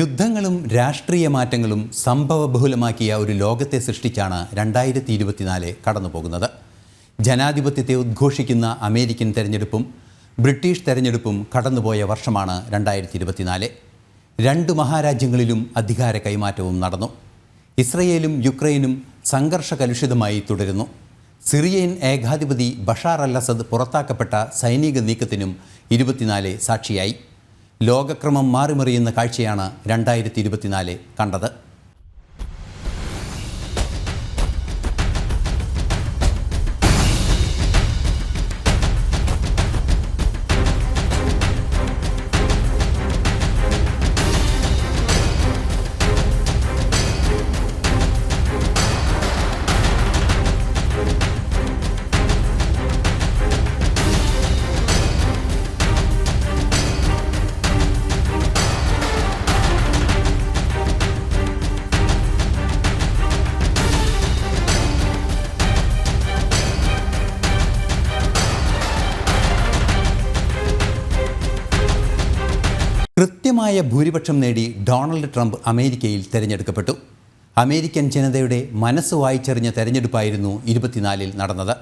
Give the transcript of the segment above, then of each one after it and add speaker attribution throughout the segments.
Speaker 1: യുദ്ധങ്ങളും രാഷ്ട്രീയ മാറ്റങ്ങളും സംഭവബഹുലമാക്കിയ ഒരു ലോകത്തെ സൃഷ്ടിച്ചാണ് 2024 കടന്നുപോകുന്നത്. ജനാധിപത്യത്തെ ഉദ്ഘോഷിക്കുന്ന അമേരിക്കൻ തെരഞ്ഞെടുപ്പും ബ്രിട്ടീഷ് തെരഞ്ഞെടുപ്പും കടന്നുപോയ വർഷമാണ് 2024. രണ്ട് മഹാരാജ്യങ്ങളിലും അധികാര കൈമാറ്റവും നടന്നു. ഇസ്രയേലും യുക്രൈനും സംഘർഷകലുഷിതമായി തുടരുന്നു. സിറിയൻ ഏകാധിപതി ബഷാർ അൽ അസദ് പുറത്താക്കപ്പെട്ട സൈനിക നീക്കത്തിനും 24 സാക്ഷിയായി. ലോകക്രമം മാറിമറിയുന്ന കാഴ്ചയാണ് 2024 കണ്ടത്. കൃത്യമായ ഭൂരിപക്ഷം നേടി ഡൊണാൾഡ് ട്രംപ് അമേരിക്കയിൽ തിരഞ്ഞെടുക്കപ്പെട്ടു. അമേരിക്കൻ ജനതയുടെ മനസ്സ് വായിച്ചറിഞ്ഞ തെരഞ്ഞെടുപ്പായിരുന്നു 24-ൽ നടന്നത്.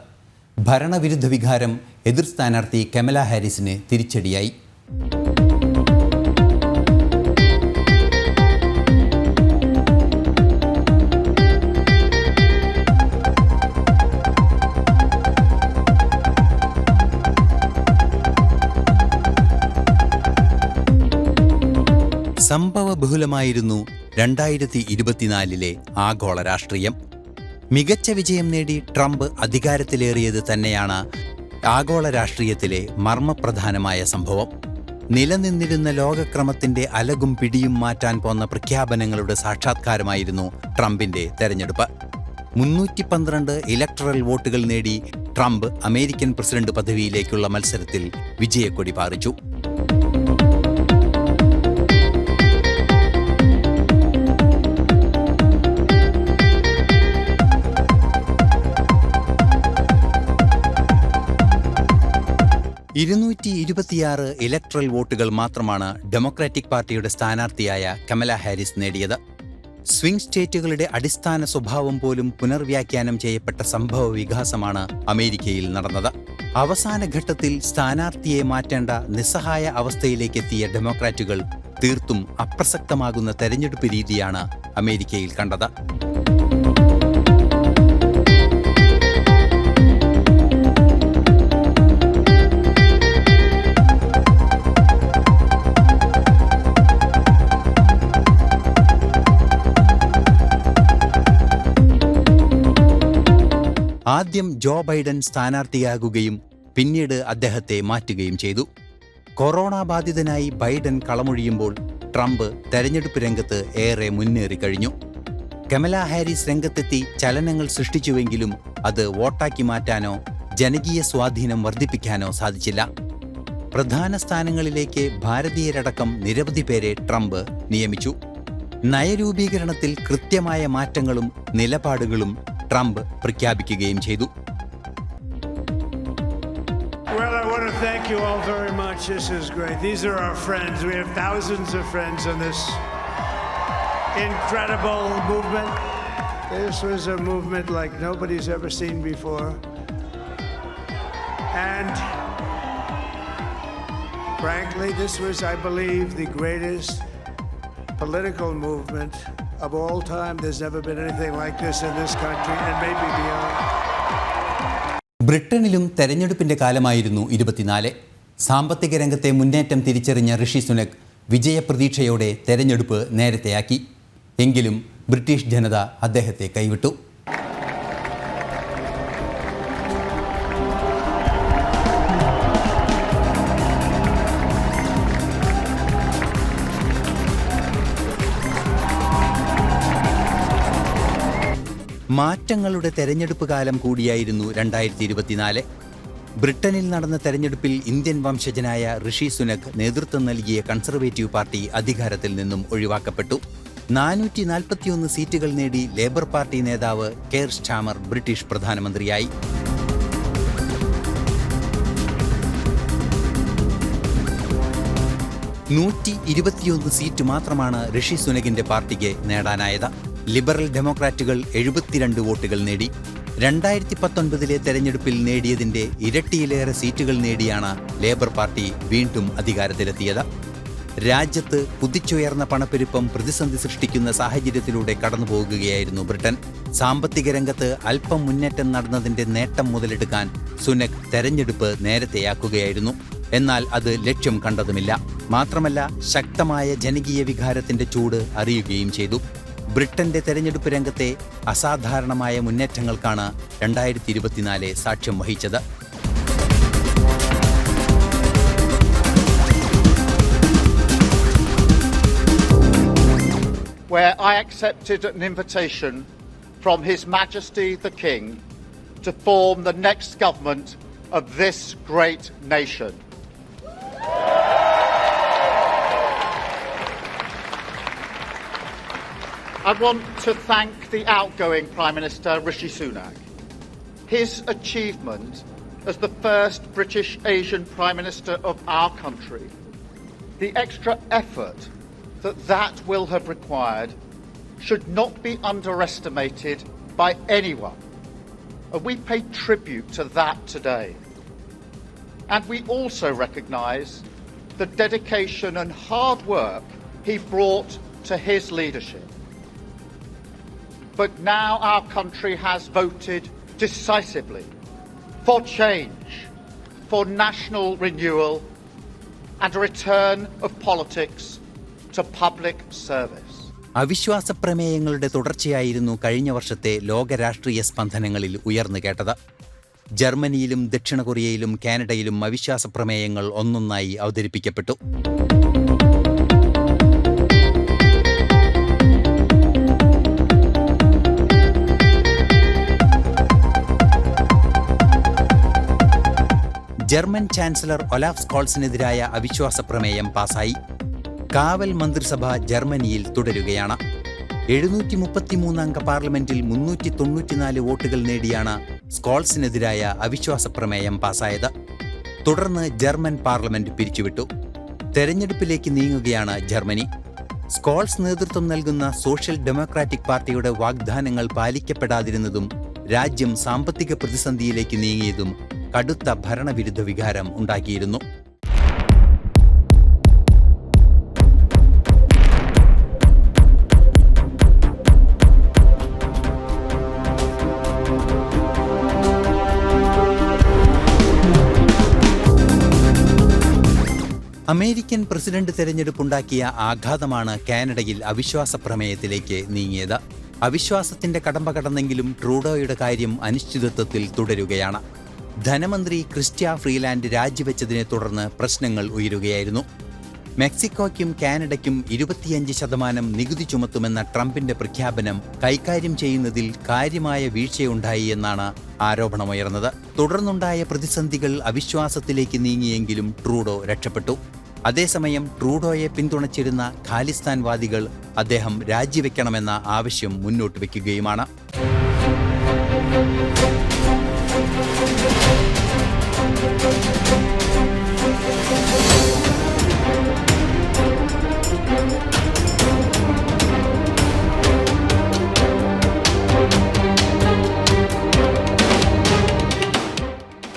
Speaker 1: ഭരണവിരുദ്ധ വികാരം എതിർ സ്ഥാനാർത്ഥി കമല ഹാരിസിന് തിരിച്ചടിയായി. സംഭവബഹുലമായിരുന്നു 2024-ലെ ആഗോള രാഷ്ട്രീയം. മികച്ച വിജയം നേടി ട്രംപ് അധികാരത്തിലേറിയത് തന്നെയാണ് ആഗോള രാഷ്ട്രീയത്തിലെ മർമ്മപ്രധാനമായ സംഭവം. നിലനിന്നിരുന്ന ലോകക്രമത്തിന്റെ അലകും പിടിയും മാറ്റാൻ പോന്ന പ്രഖ്യാപനങ്ങളുടെ സാക്ഷാത്കാരമായിരുന്നു ട്രംപിന്റെ തെരഞ്ഞെടുപ്പ്. 312 ഇലക്ടറൽ വോട്ടുകൾ നേടി ട്രംപ് അമേരിക്കൻ പ്രസിഡന്റ് പദവിയിലേക്കുള്ള മത്സരത്തിൽ വിജയക്കൊടി പാറിച്ചു. ഇലക്ട്രൽ വോട്ടുകൾ മാത്രമാണ് ഡെമോക്രാറ്റിക് പാർട്ടിയുടെ സ്ഥാനാർത്ഥിയായ കമല ഹാരിസ് നേടിയത്. സ്വിംഗ് സ്റ്റേറ്റുകളുടെ അടിസ്ഥാന സ്വഭാവം പോലും പുനർവ്യാഖ്യാനം ചെയ്യപ്പെട്ട സംഭവ വികാസമാണ് അമേരിക്കയിൽ നടന്നത്. അവസാന ഘട്ടത്തിൽ സ്ഥാനാർത്ഥിയെ മാറ്റേണ്ട നിസ്സഹായ അവസ്ഥയിലേക്കെത്തിയ ഡെമോക്രാറ്റുകൾ തീർത്തും അപ്രസക്തമാകുന്ന തെരഞ്ഞെടുപ്പ് രീതിയാണ് അമേരിക്കയിൽ കണ്ടത്. ആദ്യം ജോ ബൈഡൻ സ്ഥാനാർത്ഥിയാകുകയും പിന്നീട് അദ്ദേഹത്തെ മാറ്റുകയും ചെയ്തു. കൊറോണ ബാധിതനായി ബൈഡൻ കളമൊഴിയുമ്പോൾ ട്രംപ് തെരഞ്ഞെടുപ്പ് രംഗത്ത് ഏറെ മുന്നേറിക്കഴിഞ്ഞു. കമല ഹാരിസ് രംഗത്തെത്തി ചലനങ്ങൾ സൃഷ്ടിച്ചുവെങ്കിലും അത് വോട്ടാക്കി മാറ്റാനോ ജനകീയ സ്വാധീനം വർദ്ധിപ്പിക്കാനോ സാധിച്ചില്ല. പ്രധാന സ്ഥാനങ്ങളിലേക്ക് ഭാരതീയരടക്കം നിരവധി പേരെ ട്രംപ് നിയമിച്ചു. നയരൂപീകരണത്തിൽ കൃത്യമായ മാറ്റങ്ങളും നിലപാടുകളും ട്രംപ് പ്രഖ്യാപിക്കുകയും ചെയ്തു.
Speaker 2: Well, I want to thank you all very much. This is great. These are our friends. We have thousands of friends in this incredible movement. This was a movement like nobody's ever seen before. And frankly, this was, I believe, the greatest political movement of all time. There's never been anything like this in this country and maybe beyond.
Speaker 1: ബ്രിട്ടനിലും തെരഞ്ഞെടുപ്പിന്റെ കാലമായിരുന്നു 24. സാമ്പത്തിക രംഗത്തെ മുന്നേറ്റം തിരിച്ചറിഞ്ഞ ഋഷി സുനക് വിജയപ്രതീക്ഷയോടെ തെരഞ്ഞെടുപ്പ് നേരത്തെയാക്കി. എങ്കിലും British ജനത അദ്ദേഹത്തെ കൈവിട്ടു. മാറ്റങ്ങളുടെ തെരഞ്ഞെടുപ്പ് കാലം കൂടിയായിരുന്നു 2024. ബ്രിട്ടനിൽ നടന്ന തെരഞ്ഞെടുപ്പിൽ ഇന്ത്യൻ വംശജനായ ഋഷി സുനക് നേതൃത്വം നൽകിയ കൺസർവേറ്റീവ് പാർട്ടി അധികാരത്തിൽ നിന്നും ഒഴിവാക്കപ്പെട്ടു. 441 സീറ്റുകൾ നേടി ലേബർ പാർട്ടി നേതാവ് കെയർ സ്റ്റാമർ ബ്രിട്ടീഷ് പ്രധാനമന്ത്രിയായി. 121 സീറ്റ് മാത്രമാണ് ഋഷി സുനകിന്റെ പാർട്ടിക്ക് നേടാനായത്. ലിബറൽ ഡെമോക്രാറ്റുകൾ 72 വോട്ടുകൾ നേടി. 2019 തെരഞ്ഞെടുപ്പിൽ നേടിയതിന്റെ ഇരട്ടിയിലേറെ സീറ്റുകൾ നേടിയാണ് ലേബർ പാർട്ടി വീണ്ടും അധികാരത്തിലെത്തിയത്. രാജ്യത്ത് കുതിച്ചുയർന്ന പണപ്പെരുപ്പം പ്രതിസന്ധി സൃഷ്ടിക്കുന്ന സാഹചര്യത്തിലൂടെ കടന്നുപോകുകയായിരുന്നു ബ്രിട്ടൻ. സാമ്പത്തിക രംഗത്ത് അല്പം മുന്നേറ്റം നടന്നതിന്റെ നേട്ടം മുതലെടുക്കാൻ സുനക് തെരഞ്ഞെടുപ്പ് നേരത്തെയാക്കുകയായിരുന്നു. എന്നാൽ അത് ലക്ഷ്യം കണ്ടതുമില്ല. മാത്രമല്ല, ശക്തമായ ജനകീയ വികാരത്തിന്റെ ചൂട് അറിയുകയും ചെയ്തു. ബ്രിട്ടന്റെ തെരഞ്ഞെടുപ്പ് രംഗത്തെ അസാധാരണമായ മുന്നേറ്റങ്ങൾക്കാണ് 2024 സാക്ഷ്യം വഹിച്ചത്.
Speaker 3: where I accepted an invitation from His Majesty the King to form the next government of this great nation. I want to thank the outgoing Prime Minister Rishi Sunak. His achievement as the first British Asian Prime Minister of our country, the extra effort that will have required, should not be underestimated by anyone. And we pay tribute to that today. And we also recognise the dedication and hard work he brought to his leadership. But now our country has voted decisively for change, for national renewal, and a return of politics to public service.
Speaker 1: അവിശ്വാസ പ്രമേയങ്ങളുടെ തുടർച്ചയായിരുന്നു കഴിഞ്ഞ വർഷത്തെ ലോക രാഷ്ട്രീയ സ്പന്ദനങ്ങളിൽ ഉയർന്നു കേട്ടത്. ജർമ്മനിയിലും ദക്ഷിണ കൊറിയയിലും കാനഡയിലും അവിശ്വാസ പ്രമേയങ്ങൾ ഒന്നൊന്നായി അവതരിപ്പിക്കപ്പെട്ടു. ജർമ്മൻ ചാൻസലർ ഒലാഫ് സ്കോൾസിനെതിരായ അവിശ്വാസ പ്രമേയം പാസായി. കാവൽ മന്ത്രിസഭ ജർമ്മനിയിൽ തുടരുകയാണ്. 733 അംഗ പാർലമെന്റിൽ 394 വോട്ടുകൾ നേടിയാണ് സ്കോൾസിനെതിരായ അവിശ്വാസ പ്രമേയം പാസായത്. തുടർന്ന് ജർമ്മൻ പാർലമെന്റ് പിരിച്ചുവിട്ടു. തെരഞ്ഞെടുപ്പിലേക്ക് നീങ്ങുകയാണ് ജർമ്മനി. സ്കോൾസ് നേതൃത്വം നൽകുന്ന സോഷ്യൽ ഡെമോക്രാറ്റിക് പാർട്ടിയുടെ വാഗ്ദാനങ്ങൾ പാലിക്കപ്പെടാതിരുന്നതും രാജ്യം സാമ്പത്തിക പ്രതിസന്ധിയിലേക്ക് നീങ്ങിയതും കടുത്ത ഭരണവിരുദ്ധ വികാരം ഉണ്ടാക്കിയിരുന്നു. അമേരിക്കൻ പ്രസിഡന്റ് തെരഞ്ഞെടുപ്പുണ്ടാക്കിയ ആഘാതമാണ് കാനഡയിൽ അവിശ്വാസ പ്രമേയത്തിലേക്ക് നീങ്ങിയത്. അവിശ്വാസത്തിന്റെ കടമ്പ കടന്നെങ്കിലും ട്രൂഡോയുടെ കാര്യം അനിശ്ചിതത്വത്തിൽ തുടരുകയാണ്. ധനമന്ത്രി ക്രിസ്റ്റ്യ ഫ്രീലാൻഡ് രാജിവെച്ചതിനെ തുടർന്ന് പ്രശ്നങ്ങൾ ഉയരുകയായിരുന്നു. മെക്സിക്കോയ്ക്കും കാനഡയ്ക്കും 25% നികുതി ചുമത്തുമെന്ന ട്രംപിന്റെ പ്രഖ്യാപനം കൈകാര്യം ചെയ്യുന്നതിൽ കാര്യമായ വീഴ്ചയുണ്ടായി എന്നാണ് ആരോപണമുയർന്നത്. തുടർന്നുണ്ടായ പ്രതിസന്ധികൾ അവിശ്വാസത്തിലേക്ക് നീങ്ങിയെങ്കിലും ട്രൂഡോ രക്ഷപ്പെട്ടു. അതേസമയം ട്രൂഡോയെ പിന്തുണച്ചിരുന്ന ഖാലിസ്ഥാൻവാദികൾ അദ്ദേഹം രാജിവെക്കണമെന്ന ആവശ്യം മുന്നോട്ട് വയ്ക്കുകയുമാണ്.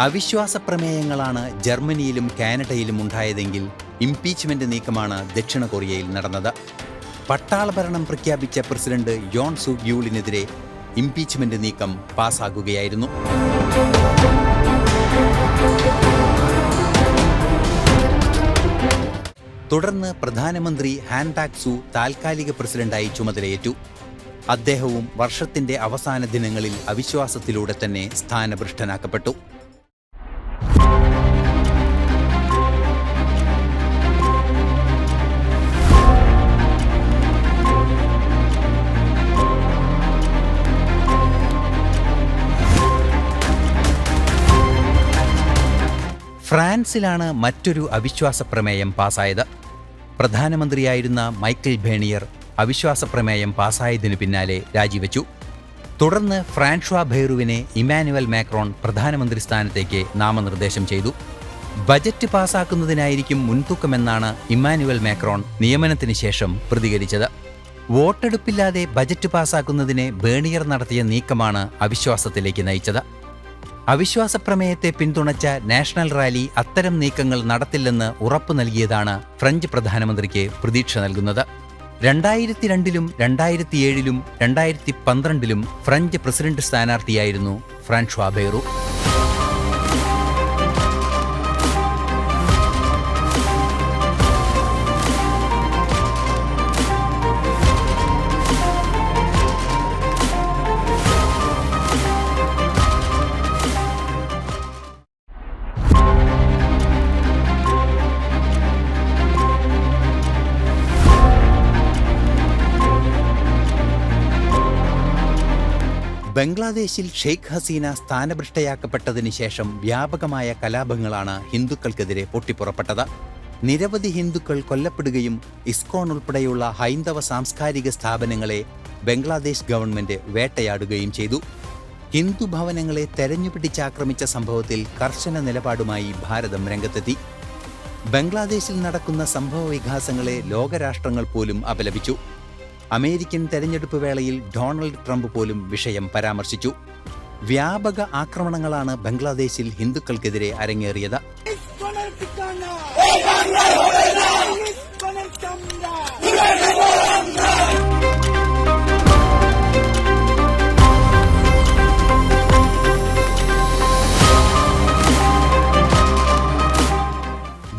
Speaker 1: അവിശ്വാസ പ്രമേയങ്ങളാണ് ജർമ്മനിയിലും കാനഡയിലും ഉണ്ടായതെങ്കിൽ ഇംപീച്ച്മെന്റ് നീക്കമാണ് ദക്ഷിണ കൊറിയയിൽ നടന്നത്. പട്ടാള ഭരണം പ്രഖ്യാപിച്ച പ്രസിഡന്റ് യോൺ സൂക് യൂളിനെതിരെ ഇംപീച്ച്മെന്റ് നീക്കം പാസ്സാകുകയായിരുന്നു. തുടർന്ന് പ്രധാനമന്ത്രി ഹാൻ ടാക് സു താൽക്കാലിക പ്രസിഡന്റായി ചുമതലയേറ്റു. അദ്ദേഹവും വർഷത്തിന്റെ അവസാന ദിനങ്ങളിൽ അവിശ്വാസത്തിലൂടെ തന്നെ സ്ഥാനഭ്രഷ്ടനാക്കപ്പെട്ടു. ഫ്രാൻസിലാണ് മറ്റൊരു അവിശ്വാസ പ്രമേയം പാസായത്. പ്രധാനമന്ത്രിയായിരുന്ന മൈക്കൽ ബേണിയർ അവിശ്വാസ പ്രമേയം പാസായതിനു പിന്നാലെ രാജിവെച്ചു. തുടർന്ന് ഫ്രാൻഷ്വാ ബെയ്റുവിനെ ഇമ്മാനുവൽ മാക്രോൺ പ്രധാനമന്ത്രി സ്ഥാനത്തേക്ക് നാമനിർദ്ദേശം ചെയ്തു. ബജറ്റ് പാസാക്കുന്നതിനായിരിക്കും മുൻതൂക്കമെന്നാണ് ഇമ്മാനുവൽ മാക്രോൺ നിയമനത്തിന് ശേഷം പ്രതികരിച്ചത്. വോട്ടെടുപ്പില്ലാതെ ബജറ്റ് പാസാക്കുന്നതിന് ബേണിയർ നടത്തിയ നീക്കമാണ് അവിശ്വാസത്തിലേക്ക് നയിച്ചത്. അവിശ്വാസ പ്രമേയത്തെ പിന്തുണച്ച നാഷണൽ റാലി അത്തരം നീക്കങ്ങൾ നടത്തില്ലെന്ന് ഉറപ്പു നൽകിയതാണ് ഫ്രഞ്ച് പ്രധാനമന്ത്രിക്ക് പ്രതീക്ഷ നൽകുന്നത്. 2002-ലും 2007-ലും 2012-ലും ഫ്രഞ്ച് പ്രസിഡന്റ് സ്ഥാനാർത്ഥിയായിരുന്നു ഫ്രാൻഷ്വാ ബെയ്റൂ. ബംഗ്ലാദേശിൽ ഷെയ്ഖ് ഹസീന സ്ഥാനഭ്രഷ്ടയാക്കപ്പെട്ടതിന് ശേഷം വ്യാപകമായ കലാപങ്ങളാണ് ഹിന്ദുക്കൾക്കെതിരെ പൊട്ടിപ്പുറപ്പെട്ടത്. നിരവധി ഹിന്ദുക്കൾ കൊല്ലപ്പെടുകയും ഇസ്കോൺ ഉൾപ്പെടെയുള്ള ഹൈന്ദവ സാംസ്കാരിക സ്ഥാപനങ്ങളെ ബംഗ്ലാദേശ് ഗവൺമെന്റ് വേട്ടയാടുകയും ചെയ്തു. ഹിന്ദു ഭവനങ്ങളെ തെരഞ്ഞുപിടിച്ചാക്രമിച്ച സംഭവത്തിൽ കർശന നിലപാടുമായി ഭാരതം രംഗത്തെത്തി. ബംഗ്ലാദേശിൽ നടക്കുന്ന സംഭവ വികാസങ്ങളെ ലോകരാഷ്ട്രങ്ങൾ പോലും അപലപിച്ചു. അമേരിക്കൻ തെരഞ്ഞെടുപ്പ് വേളയിൽ ഡൊണാൾഡ് ട്രംപ് പോലും വിഷയം പരാമർശിച്ചു. വ്യാപക ആക്രമണങ്ങളാണ് ബംഗ്ലാദേശിൽ ഹിന്ദുക്കൾക്കെതിരെ അരങ്ങേറിയത്.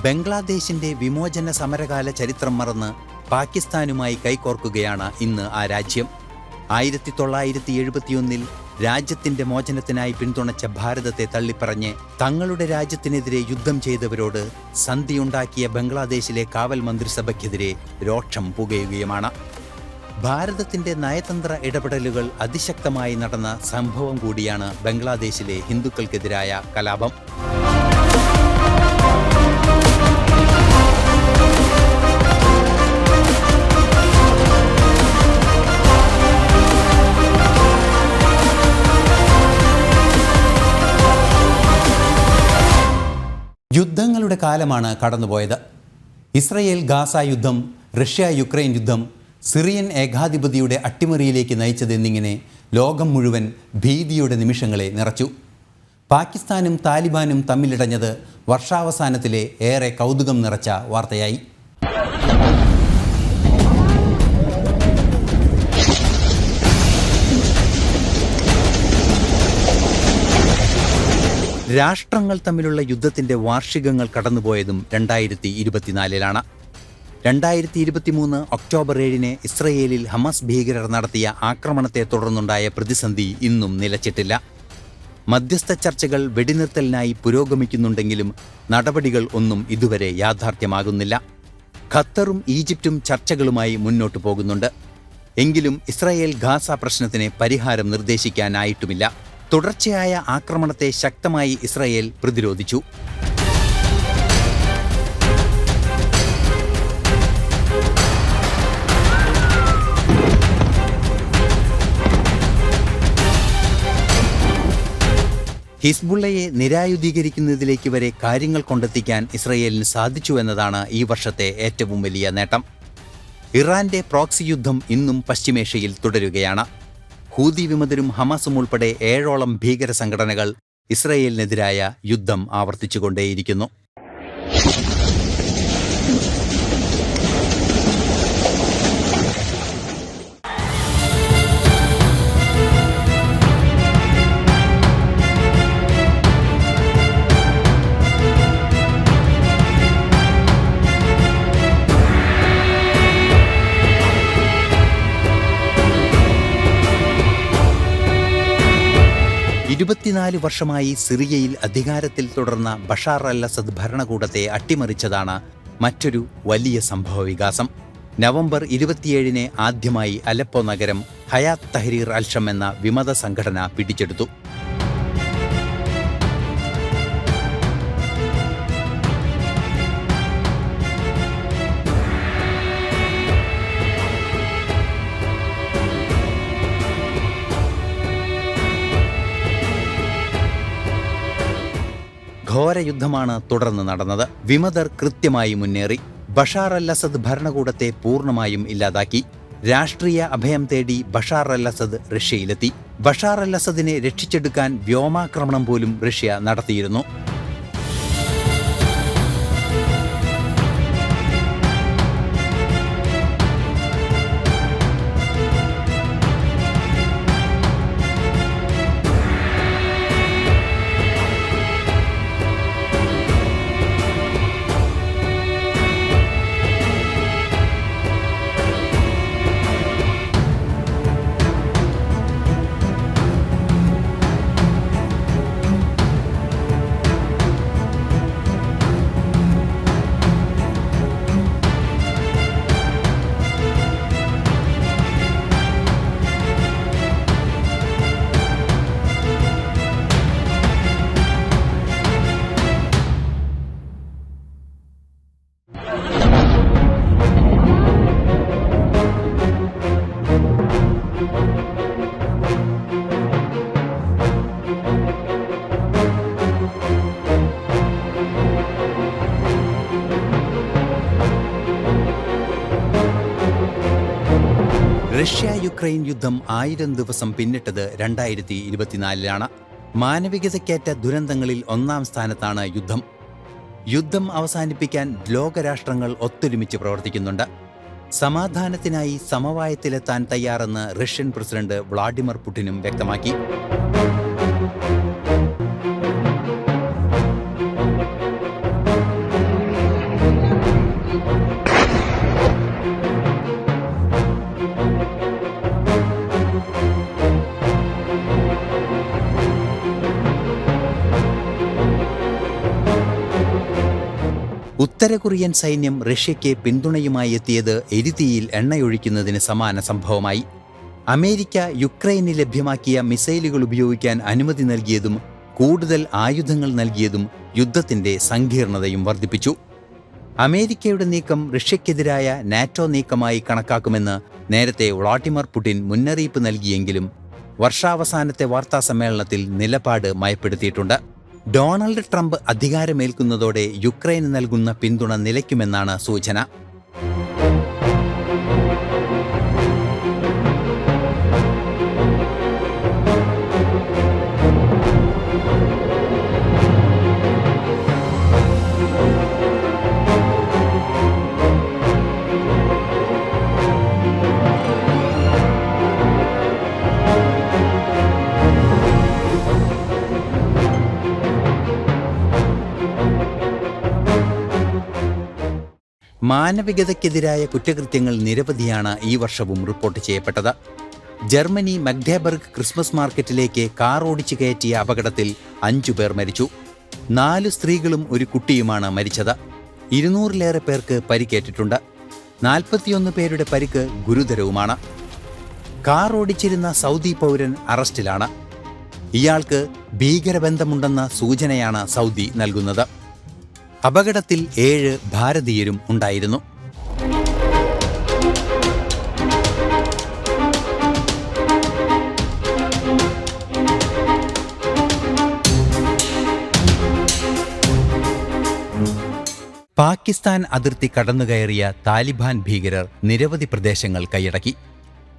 Speaker 1: ബംഗ്ലാദേശിന്റെ വിമോചന സമരകാല ചരിത്രം മറന്ന് പാകിസ്ഥാനുമായി കൈകോർക്കുകയാണ് ഇന്ന് ആ രാജ്യം. 1971-ൽ രാജ്യത്തിന്റെ മോചനത്തിനായി പിന്തുണച്ച ഭാരതത്തെ തള്ളിപ്പറഞ്ഞ് തങ്ങളുടെ രാജ്യത്തിനെതിരെ യുദ്ധം ചെയ്തവരോട് സന്ധിയുണ്ടാക്കിയ ബംഗ്ലാദേശിലെ കാവൽ മന്ത്രിസഭയ്ക്കെതിരെ രോഷം പുകയുകയുമാണ്. ഭാരതത്തിന്റെ നയതന്ത്ര ഇടപെടലുകൾ അതിശക്തമായി നടന്ന സംഭവം കൂടിയാണ് ബംഗ്ലാദേശിലെ ഹിന്ദുക്കൾക്കെതിരായ കലാപം. യുദ്ധങ്ങളുടെ കാലമാണ് കടന്നുപോയത്. ഇസ്രയേൽ ഗാസ യുദ്ധം, റഷ്യ യുക്രൈൻ യുദ്ധം, സിറിയൻ ഏകാധിപതിയുടെ അട്ടിമറിയിലേക്ക് നയിച്ചതെന്നിങ്ങനെ ലോകം മുഴുവൻ ഭീതിയുടെ നിമിഷങ്ങളെ നിറച്ചു. പാകിസ്ഥാനും താലിബാനും തമ്മിലിടഞ്ഞത് വർഷാവസാനത്തിലെ ഏറെ കൗതുകം നിറച്ച വാർത്തയായി. രാഷ്ട്രങ്ങൾ തമ്മിലുള്ള യുദ്ധത്തിന്റെ വാർഷികങ്ങൾ കടന്നുപോയതും 2024-ലാണ്. 2023 ഒക്ടോബർ 7-ന് ഇസ്രയേലിൽ ഹമാസ് ഭീകരർ നടത്തിയ ആക്രമണത്തെ തുടർന്നുണ്ടായ പ്രതിസന്ധി ഇന്നും നിലച്ചിട്ടില്ല. മധ്യസ്ഥ ചർച്ചകൾ വെടിനിർത്തലിനായി പുരോഗമിക്കുന്നുണ്ടെങ്കിലും നടപടികൾ ഒന്നും ഇതുവരെ യാഥാർത്ഥ്യമാകുന്നില്ല. ഖത്തറും ഈജിപ്തും ചർച്ചകളുമായി മുന്നോട്ടു പോകുന്നുണ്ട്. എങ്കിലും ഇസ്രായേൽ ഗാസ പ്രശ്നത്തിന് പരിഹാരം നിർദ്ദേശിക്കാനായിട്ടുമില്ല. തുടർച്ചയായ ആക്രമണത്തെ ശക്തമായി ഇസ്രായേൽ പ്രതിരോധിച്ചു. ഹിസ്ബുള്ളയെ നിരായുധീകരിക്കുന്നതിലേക്ക് വരെ കാര്യങ്ങൾ കൊണ്ടെത്തിക്കാൻ ഇസ്രായേലിന് സാധിച്ചു എന്നതാണ് ഈ വർഷത്തെ ഏറ്റവും വലിയ നേട്ടം. ഇറാന്റെ പ്രോക്സി യുദ്ധം ഇന്നും പശ്ചിമേഷ്യയിൽ തുടരുകയാണ്. ഹൂതി വിമതരും ഹമാസും ഉൾപ്പെടെ 7ഓളം ഭീകര സംഘടനകൾ ഇസ്രയേലിനെതിരായ യുദ്ധം ആവർത്തിച്ചുകൊണ്ടേയിരിക്കുന്നു. ഇരുപത്തിനാല് വർഷമായി സിറിയയിൽ അധികാരത്തിൽ തുടർന്ന ബഷാർ അൽ അസദ് ഭരണകൂടത്തെ അട്ടിമറിച്ചതാണ് മറ്റൊരു വലിയ സംഭവവികാസം. നവംബർ 27-ന് ആദ്യമായി അലപ്പോ നഗരം ഹയാത്ത് തഹ്രീർ അൽ-ഷം എന്ന വിമത സംഘടന പിടിച്ചെടുത്തു. ഘോര ഘോര യുദ്ധമാണ് തുടർന്ന് നടന്നത്. വിമതർ കൃത്യമായി മുന്നേറി. ബഷാർ അൽ അസദ് ഭരണകൂടത്തെ പൂർണ്ണമായും ഇല്ലാതാക്കി. രാഷ്ട്രീയ അഭയം തേടി ബഷാർ അൽ അസദ് റഷ്യയിലെത്തി. ബഷാർ അൽ അസദിനെ രക്ഷിച്ചെടുക്കാൻ വ്യോമാക്രമണം പോലും റഷ്യ നടത്തിയിരുന്നു. റഷ്യ യുക്രൈൻ യുദ്ധം 1000 ദിവസം പിന്നിട്ടത് 2024 മാനവികതയ്ക്കേറ്റ ദുരന്തങ്ങളിൽ 1-ാം സ്ഥാനത്താണ് യുദ്ധം. യുദ്ധം അവസാനിപ്പിക്കാൻ ലോകരാഷ്ട്രങ്ങൾ ഒത്തൊരുമിച്ച് പ്രവർത്തിക്കുന്നുണ്ട്. സമാധാനത്തിനായി സമവായത്തിലെത്താൻ തയ്യാറെന്ന് റഷ്യൻ പ്രസിഡന്റ് വ്ളാഡിമിർ പുടിനും വ്യക്തമാക്കി. ഉത്തര കൊറിയൻ സൈന്യം റഷ്യയ്ക്ക് പിന്തുണയുമായി എത്തിയത് എരിതീയിൽ എണ്ണയൊഴിക്കുന്നതിന് സമാന സംഭവമായി. അമേരിക്ക യുക്രൈന് ലഭ്യമാക്കിയ മിസൈലുകൾ ഉപയോഗിക്കാൻ അനുമതി നൽകിയതും കൂടുതൽ ആയുധങ്ങൾ നൽകിയതും യുദ്ധത്തിന്റെ സങ്കീർണതയും വർദ്ധിപ്പിച്ചു. അമേരിക്കയുടെ നീക്കം റഷ്യയ്ക്കെതിരായ നാറ്റോ നീക്കമായി കണക്കാക്കുമെന്ന് നേരത്തെ വ്ളാഡിമിർ പുടിൻ മുന്നറിയിപ്പ് നൽകിയെങ്കിലും വർഷാവസാനത്തെ വാർത്താസമ്മേളനത്തിൽ നിലപാട് മയപ്പെടുത്തിയിട്ടുണ്ട്. ഡൊണാൾഡ് ട്രംപ് അധികാരമേൽക്കുന്നതോടെ യുക്രൈന് നൽകുന്ന പിന്തുണ നിലയ്ക്കുമെന്നാണ് സൂചന. മാനവികതയ്ക്കെതിരായ കുറ്റകൃത്യങ്ങൾ നിരവധിയാണ് ഈ വർഷവും റിപ്പോർട്ട് ചെയ്യപ്പെട്ടത്. ജർമ്മനി മഗ്ഡേബർഗ് ക്രിസ്മസ് മാർക്കറ്റിലേക്ക് കാർ ഓടിച്ചു കയറ്റിയ അപകടത്തിൽ 5 പേർ മരിച്ചു. 4 സ്ത്രീകളും ഒരു കുട്ടിയുമാണ് മരിച്ചത്. 200-ലേറെ പേർക്ക് പരിക്കേറ്റിട്ടുണ്ട്. 41 പേരുടെ പരിക്ക് ഗുരുതരവുമാണ്. കാർ ഓടിച്ചിരുന്ന സൗദി പൗരൻ അറസ്റ്റിലാണ്. ഇയാൾക്ക് ഭീകരബന്ധമുണ്ടെന്ന സൂചനയാണ് സൗദി നൽകുന്നത്. അപകടത്തിൽ 7 ഭാരതീയരും ഉണ്ടായിരുന്നു. പാകിസ്ഥാൻ അതിർത്തി കടന്നുകയറിയ താലിബാൻ ഭീകരർ നിരവധി പ്രദേശങ്ങൾ കൈയടക്കി.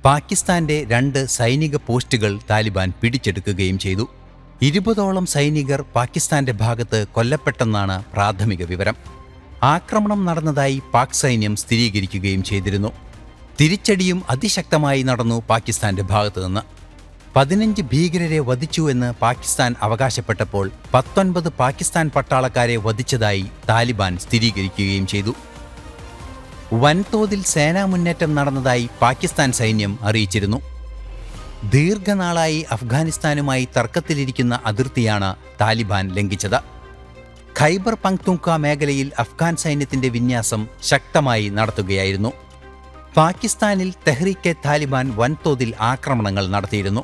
Speaker 1: പാകിസ്ഥാന്റെ 2 സൈനിക പോസ്റ്റുകൾ താലിബാൻ പിടിച്ചെടുക്കുകയും ചെയ്തു. 20ഓളം സൈനികർ പാകിസ്ഥാന്റെ ഭാഗത്ത് കൊല്ലപ്പെട്ടെന്നാണ് പ്രാഥമിക വിവരം. ആക്രമണം നടന്നതായി പാക് സൈന്യം സ്ഥിരീകരിക്കുകയും ചെയ്തിരുന്നു. തിരിച്ചടിയും അതിശക്തമായി നടന്നു പാകിസ്ഥാന്റെ ഭാഗത്തുനിന്ന്. 15 ഭീകരരെ വധിച്ചു എന്ന് പാകിസ്ഥാൻ അവകാശപ്പെട്ടപ്പോൾ 19 പാകിസ്ഥാൻ പട്ടാളക്കാരെ വധിച്ചതായി താലിബാൻ സ്ഥിരീകരിക്കുകയും ചെയ്തു. വൻതോതിൽ സേനാ മുന്നേറ്റം നടന്നതായി പാകിസ്ഥാൻ സൈന്യം അറിയിച്ചിരുന്നു. ദീർഘനാളായി അഫ്ഗാനിസ്ഥാനുമായി തർക്കത്തിലിരിക്കുന്ന അതിർത്തിയാണ് താലിബാൻ ലംഘിച്ചത്. ഖൈബർ പങ്ക്തുങ്ക മേഖലയിൽ അഫ്ഗാൻ സൈന്യത്തിന്റെ വിന്യാസം ശക്തമായി നടത്തുകയായിരുന്നു. പാകിസ്ഥാനിൽ തെഹ്രീക്കെ താലിബാൻ വൻതോതിൽ ആക്രമണങ്ങൾ നടത്തിയിരുന്നു.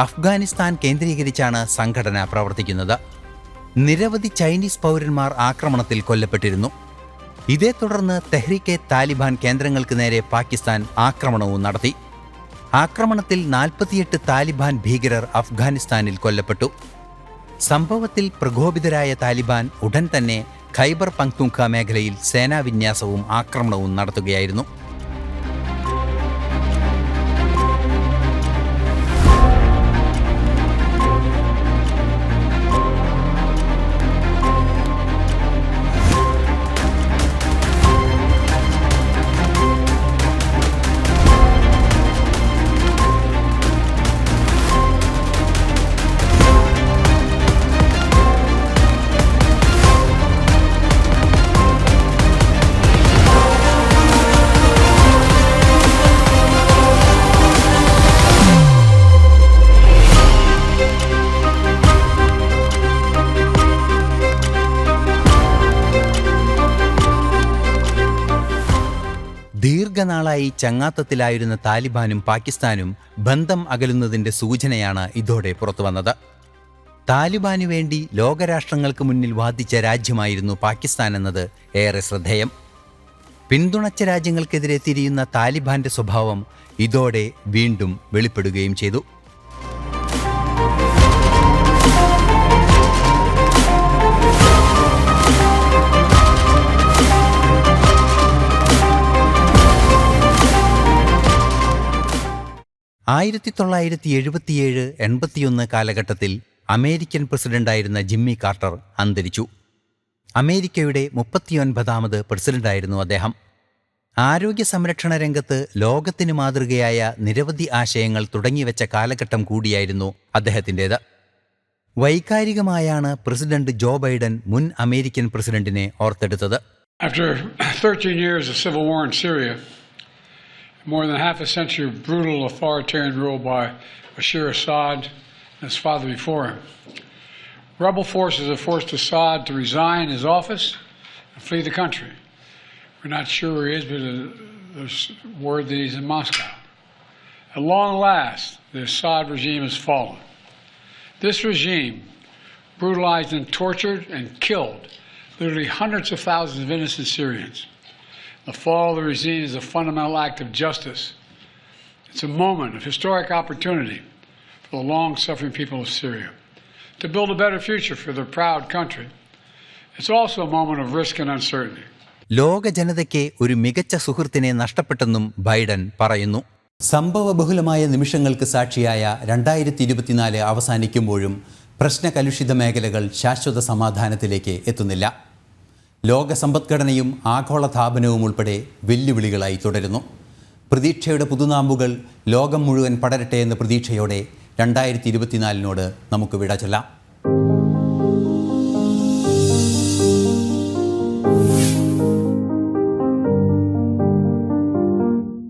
Speaker 1: അഫ്ഗാനിസ്ഥാൻ കേന്ദ്രീകരിച്ചാണ് സംഘടന പ്രവർത്തിക്കുന്നത്. നിരവധി ചൈനീസ് പൗരന്മാർ ആക്രമണത്തിൽ കൊല്ലപ്പെട്ടിരുന്നു. ഇതേ തുടർന്ന് തെഹ്രീക്കെ താലിബാൻ കേന്ദ്രങ്ങൾക്ക് നേരെ പാകിസ്ഥാൻ ആക്രമണവും നടത്തി. ആക്രമണത്തിൽ 48 താലിബാൻ ഭീകരർ അഫ്ഗാനിസ്ഥാനിൽ കൊല്ലപ്പെട്ടു. സംഭവത്തിൽ പ്രകോപിതരായ താലിബാൻ ഉടൻ തന്നെ ഖൈബർ പങ്ക്തുങ്ക മേഖലയിൽ സേനാവിന്യാസവും ആക്രമണവും നടത്തുകയായിരുന്നു. ദീർഘനാളായി ചങ്ങാത്തത്തിലായിരുന്ന താലിബാനും പാകിസ്ഥാനും ബന്ധം അകലുന്നതിൻ്റെ സൂചനയാണ് ഇതോടെ പുറത്തുവന്നത്. താലിബാനു വേണ്ടി ലോകരാഷ്ട്രങ്ങൾക്ക് മുന്നിൽ വാദിച്ച രാജ്യമായിരുന്നു പാകിസ്ഥാൻ എന്നത് ഏറെ ശ്രദ്ധേയം. പിന്തുണച്ച രാജ്യങ്ങൾക്കെതിരെ തിരിയുന്ന താലിബാന്റെ സ്വഭാവം ഇതോടെ വീണ്ടും വെളിപ്പെടുകയും ചെയ്തു. ആയിരത്തി 1977-81 കാലഘട്ടത്തിൽ അമേരിക്കൻ പ്രസിഡന്റായിരുന്ന ജിമ്മി കാർട്ടർ അന്തരിച്ചു. അമേരിക്കയുടെ 39ാമത് പ്രസിഡന്റായിരുന്നു അദ്ദേഹം. ആരോഗ്യ സംരക്ഷണ രംഗത്ത് ലോകത്തിന് മാതൃകയായ നിരവധി ആശയങ്ങൾ തുടങ്ങിവെച്ച കാലഘട്ടം കൂടിയായിരുന്നു അദ്ദേഹത്തിൻ്റേത്. വൈകാരികമായാണ് പ്രസിഡന്റ് ജോ ബൈഡൻ മുൻ അമേരിക്കൻ പ്രസിഡന്റിനെ ഓർത്തെടുത്തത്.
Speaker 4: After 13 years of civil war in Syria, more than half a century of brutal authoritarian rule by Bashar Assad and his father before him, rebel forces have forced Assad to resign his office and flee the country. We're not sure where he is, but there's word that he's in Moscow. At long last, the Assad regime has fallen. This regime brutalized and tortured and killed literally hundreds of thousands of innocent Syrians. The fall of the regime is a fundamental act of justice. It's a moment of historic opportunity for the long-suffering people of Syria to build a better future for their proud country. It's also a moment of risk and uncertainty.
Speaker 1: ലോക ജനതയ്ക്ക് ഒരു മികച്ച സുഹൃത്തിനെ നഷ്ടപ്പെട്ടെന്നും Biden പറയുന്നു. സംഭവബഹുലമായ നിമിഷങ്ങൾക്ക് സാക്ഷിയായ 2024 അവസാനിക്കുമ്പോഴും പ്രശ്നകലുഷിത മേഖലകൾ ശാശ്വത സമാധാനത്തിലേക്ക് എത്തുന്നില്ല. ലോക സമ്പദ്ഘടനയും ആഗോളതാപനവും ഉൾപ്പെടെ വെല്ലുവിളികളായി തുടരുന്നു. പ്രതീക്ഷയുടെ പുതുനാമ്പുകൾ ലോകം മുഴുവൻ പടരട്ടെ എന്ന പ്രതീക്ഷയോടെ 2024 നമുക്ക് വിട ചൊല്ലാം.